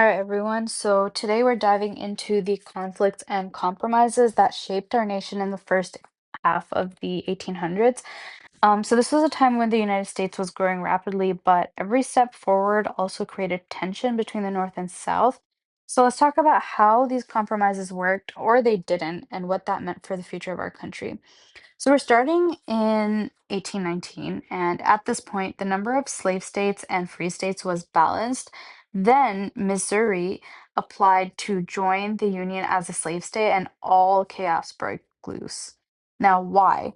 All right, everyone. So today we're diving into the conflicts and compromises that shaped our nation in the first half of the 1800s. So this was a time when the United States was growing rapidly, but every step forward also created tension between the North and South. So let's talk about how these compromises worked, or they didn't, and what that meant for the future of our country. So we're starting in 1819, and at this point, the number of slave states and free states was balanced. Then Missouri applied to join the Union as a slave state, and all chaos broke loose. Now, why?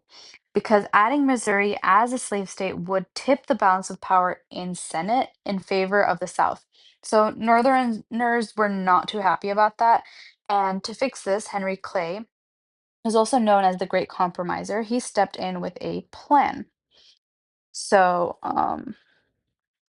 Because adding Missouri as a slave state would tip the balance of power in Senate in favor of the South. So Northerners were not too happy about that. And to fix this, Henry Clay, who's also known as the Great Compromiser, he stepped in with a plan. So,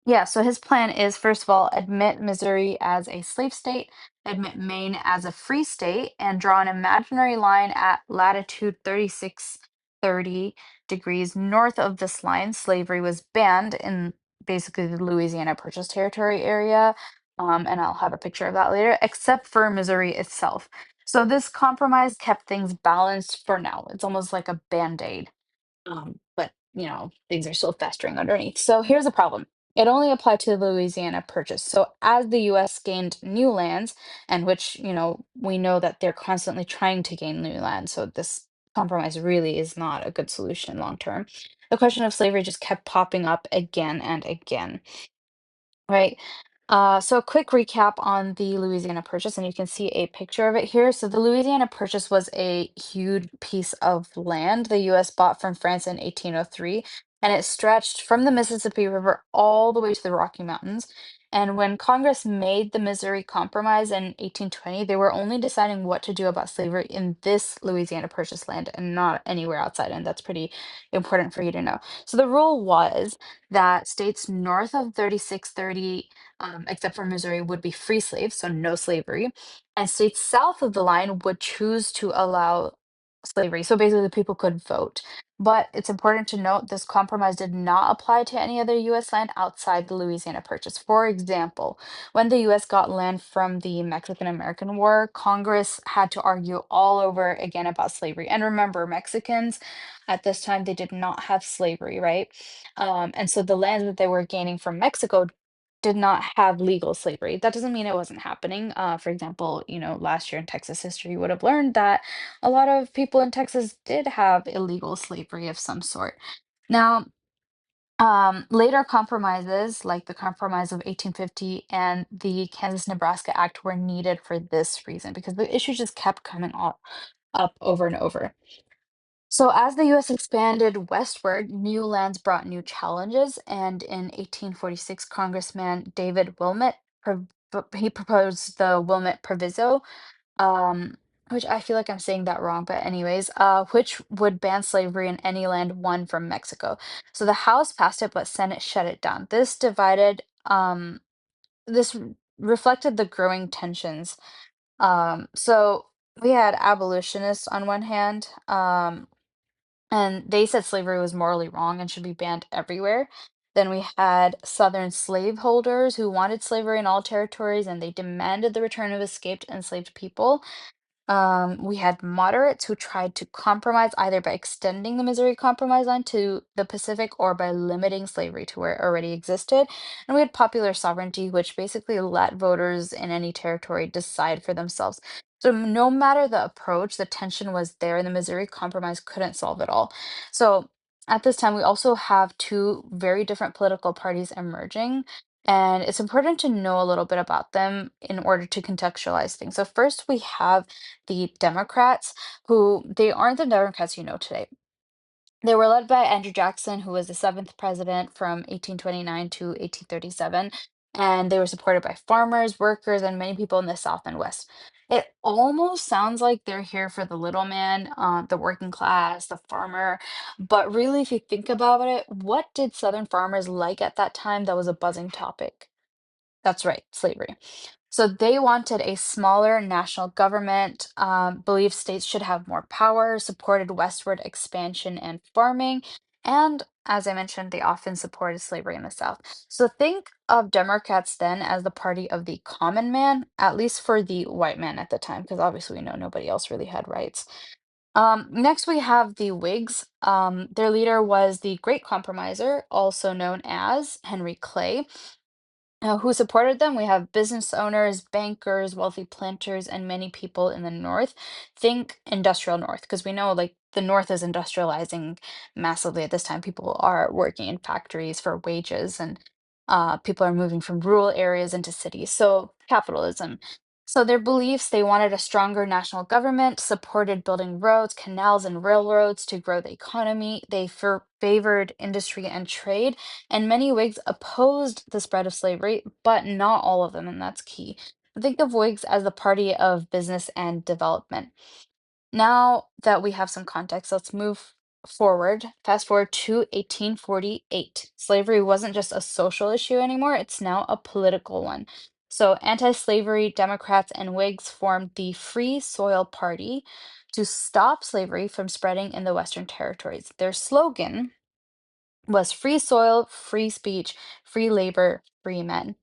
yeah, so his plan is first of all, admit Missouri as a slave state, admit Maine as a free state, and draw an imaginary line at latitude 3630 degrees north of this line. Slavery was banned in basically the Louisiana Purchase Territory area. And I'll have a picture of that later, except for Missouri itself. So this compromise kept things balanced for now. It's almost like a band-aid. But things are still festering underneath. So here's the problem. It only applied to the Louisiana Purchase. So as the US gained new lands, and which, we know that they're constantly trying to gain new land. So this compromise really is not a good solution long term. The question of slavery just kept popping up again and again. Right. So a quick recap on the Louisiana Purchase, and you can see a picture of it here. So the Louisiana Purchase was a huge piece of land the U.S. bought from France in 1803, and it stretched from the Mississippi River all the way to the Rocky Mountains. And when Congress made the Missouri Compromise in 1820, they were only deciding what to do about slavery in this Louisiana Purchase land and not anywhere outside. And that's pretty important for you to know. So the rule was that states north of 3630, except for Missouri, would be free slaves, so no slavery, and states south of the line would choose to allow slavery. So basically, the people could vote. But it's important to note this compromise did not apply to any other U.S. land outside the Louisiana Purchase. For example, when the U.S. got land from the Mexican American War, Congress had to argue all over again about slavery. And remember, Mexicans at this time, they did not have slavery, right? And so the lands that they were gaining from Mexico did not have legal slavery. That doesn't mean it wasn't happening. For example, last year in Texas history, you would have learned that a lot of people in Texas did have illegal slavery of some sort. Now, later compromises, like the Compromise of 1850 and the Kansas-Nebraska Act, were needed for this reason because the issue just kept coming up over and over. So, as the US expanded westward, new lands brought new challenges, and in 1846, Congressman David Wilmot he proposed the Wilmot Proviso, um, which I feel like I'm saying that wrong, but anyways, which would ban slavery in any land won from Mexico. So the House passed it, but Senate shut it down. This reflected the growing tensions. So we had abolitionists on one hand. And they said slavery was morally wrong and should be banned everywhere. Then we had Southern slaveholders who wanted slavery in all territories and they demanded the return of escaped enslaved people. We had moderates who tried to compromise either by extending the Missouri Compromise line to the Pacific or by limiting slavery to where it already existed. And we had popular sovereignty, which basically let voters in any territory decide for themselves. So no matter the approach, the tension was there, and the Missouri Compromise couldn't solve it all. So at this time, we also have two very different political parties emerging. And it's important to know a little bit about them in order to contextualize things. So, first, we have the Democrats, who they aren't the Democrats you know today. They were led by Andrew Jackson, who was the seventh president from 1829 to 1837, and they were supported by farmers, workers, and many people in the South and West. It almost sounds like they're here for the little man, the working class, the farmer. But really, if you think about it, what did Southern farmers like at that time that was a buzzing topic? That's right, slavery. So they wanted a smaller national government, believed states should have more power, supported westward expansion and farming, And as I mentioned, they often supported slavery in the South. So think of Democrats then as the party of the common man, at least for the white man at the time, because obviously we know nobody else really had rights. Next, we have the Whigs. Their leader was the Great Compromiser, also known as Henry Clay. Who supported them? We have business owners, bankers, wealthy planters, and many people in the North. Think industrial North, because we know like the North is industrializing massively at this time. People are working in factories for wages, and people are moving from rural areas into cities. So capitalism. So their beliefs, they wanted a stronger national government, supported building roads, canals, and railroads to grow the economy. They favored industry and trade, and many Whigs opposed the spread of slavery, but not all of them, and that's key. Think of Whigs as the party of business and development. Now that we have some context, let's move forward, fast forward to 1848. Slavery wasn't just a social issue anymore, it's now a political one. So, anti slavery Democrats and Whigs formed the Free Soil Party to stop slavery from spreading in the Western territories. Their slogan was free soil, free speech, free labor, free men.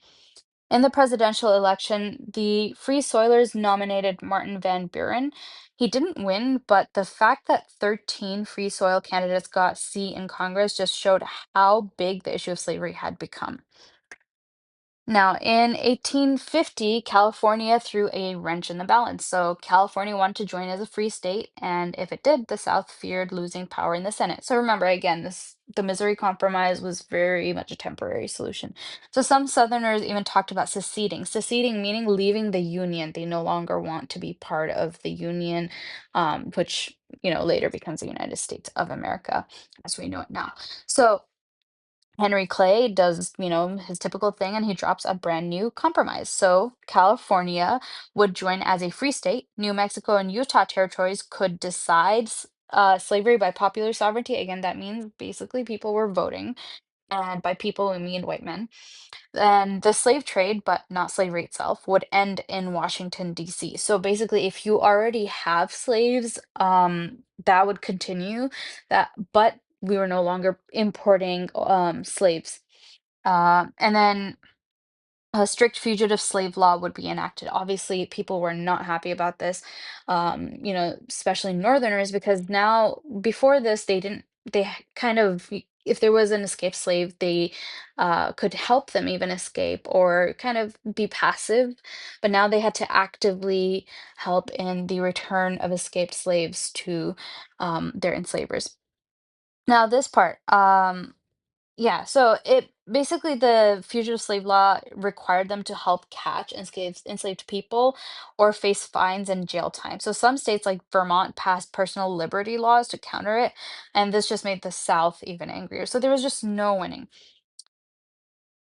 In the presidential election, the Free Soilers nominated Martin Van Buren. He didn't win, but the fact that 13 Free Soil candidates got a seat in Congress just showed how big the issue of slavery had become. Now, in 1850, California threw a wrench in the balance. So, California wanted to join as a free state, and if it did, the South feared losing power in the Senate. So, remember again, the Missouri Compromise was very much a temporary solution. So, some Southerners even talked about seceding. Seceding meaning leaving the Union. They no longer want to be part of the Union, which later becomes the United States of America as we know it now. So, Henry Clay does, his typical thing, and he drops a brand new compromise. So California would join as a free state. New Mexico and Utah territories could decide slavery by popular sovereignty. Again, that means basically people were voting, and by people we mean white men. Then the slave trade, but not slavery itself, would end in Washington, D.C. So basically, if you already have slaves, that would continue. But we were no longer importing slaves. And then a strict fugitive slave law would be enacted. Obviously, people were not happy about this, especially Northerners, because now before this, kind of, if there was an escaped slave, they could help them even escape or kind of be passive. But now they had to actively help in the return of escaped slaves to their enslavers. Now, this part, yeah, so it basically the fugitive slave law required them to help catch enslaved people or face fines and jail time. So some states like Vermont passed personal liberty laws to counter it, and this just made the South even angrier. So there was just no winning.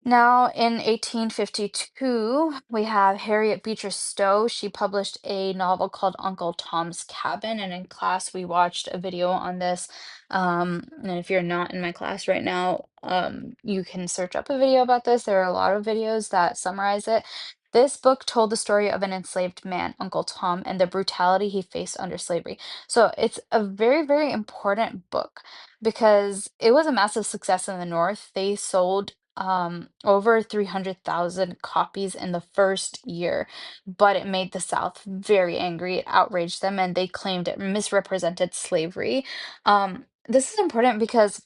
Now, in 1852, we have Harriet Beecher Stowe. She published a novel called Uncle Tom's Cabin, and in class, we watched a video on this. And if you're not in my class right now, you can search up a video about this. There are a lot of videos that summarize it. This book told the story of an enslaved man, Uncle Tom, and the brutality he faced under slavery. So it's a very, very important book because it was a massive success in the North. They sold over 300,000 copies in the first year, but it made the South very angry. It outraged them, and they claimed it misrepresented slavery. This is important because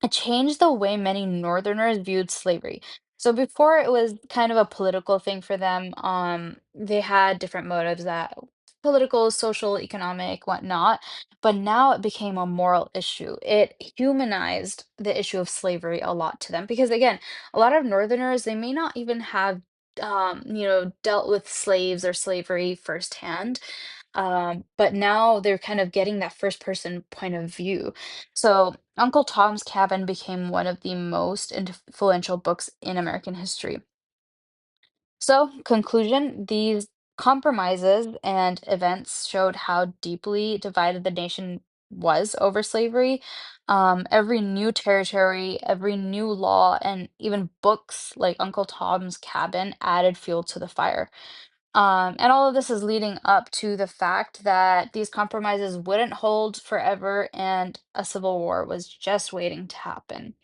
it changed the way many Northerners viewed slavery. So before it was kind of a political thing for them, they had different motives that political, social, economic, whatnot. But now it became a moral issue. It humanized the issue of slavery a lot to them because again, a lot of Northerners, they may not even have dealt with slaves or slavery firsthand. But now they're kind of getting that first person point of view. So, Uncle Tom's Cabin became one of the most influential books in American history. So, conclusion, these compromises and events showed how deeply divided the nation was over slavery. Every new territory, every new law, and even books like Uncle Tom's Cabin added fuel to the fire. And all of this is leading up to the fact that these compromises wouldn't hold forever and a civil war was just waiting to happen.